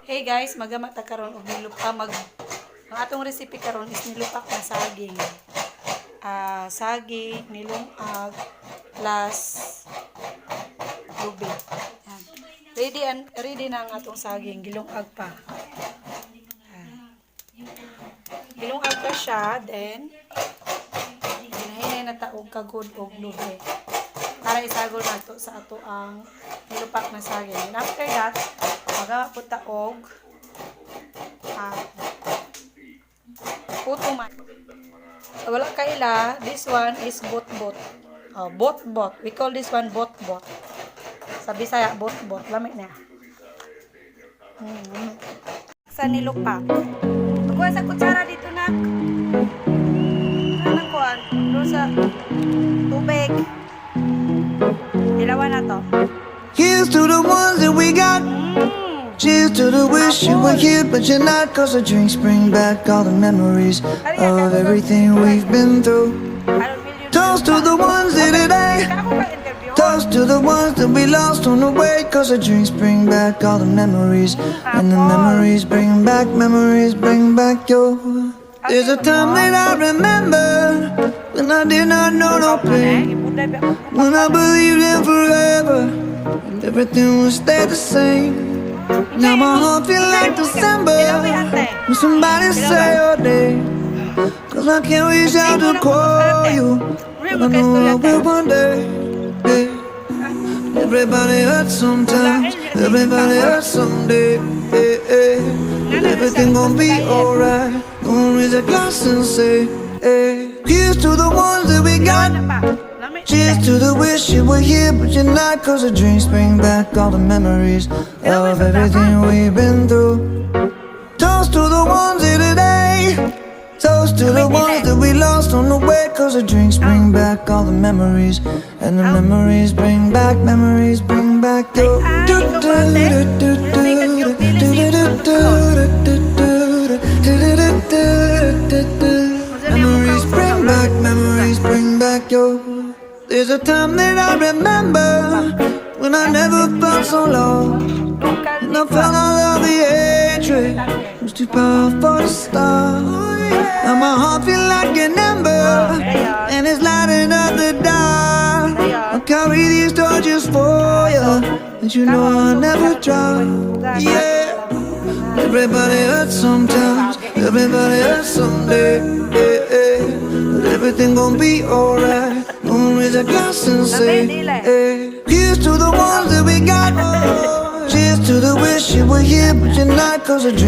Hey guys, magamata karon og nilupa ang atong recipe karon is nilupak na saging. Saging, nilungag plus lubid. Yan. Ready na ang atong saging, gilungag pa. Gilungag pa siya, then hinahinay na taog kagod og lubid. Para isagol na to sa ato ang nilupak na saging. And after that, magawa po taog puto man. Wala kaila, this one is bot-bot. Bot-bot. We call this one bot-bot. Sa Bisaya, bot-bot. Lamig na. Sa nilupak. Magkuha sa kutsara dito na. Anong kuhan? Doon sa tubig. Ilawan na to. Here's to the ones that we got. Cheers to the wish you were here but you're not. Cause the drinks bring back all the memories of everything we've been through. Toast to the ones here today. Toast to the ones that we lost on the way. Cause the drinks bring back all the memories. And the memories bring back your. There's a time that I remember when I did not know no pain, when I believed in forever and everything would stay the same. Now my heart feel like December when somebody say your name. Cause I can't reach out to call you, but I know I will one day. Yeah. Everybody hurts sometimes, everybody hurts someday. Yeah, yeah. But everything gon' be alright. Gonna raise a glass and say, hey. Here's to the ones that we got. Cheers to the wish you were here but you're not. Cause the drinks bring back all the memories of everything we've been through. Toast to the ones here today. Toast to the ones that we lost on the way. Cause the drinks bring back all the memories. And the memories bring back your. Memories bring back your. There's a time that I remember when I never felt so low, and I felt all of the hatred was too powerful to stop. Now my heart feel like an ember, and it's lighting up the dark. I'll carry these torches for you, and you know I'll never drop. Yeah. Everybody hurts sometimes, everybody hurts someday. Yeah, yeah. But everything gon' be alright. Gonna raise a glass and say, hey. Here's to the ones that we got. Cheers to the wish you were here but you're not. Cause a dream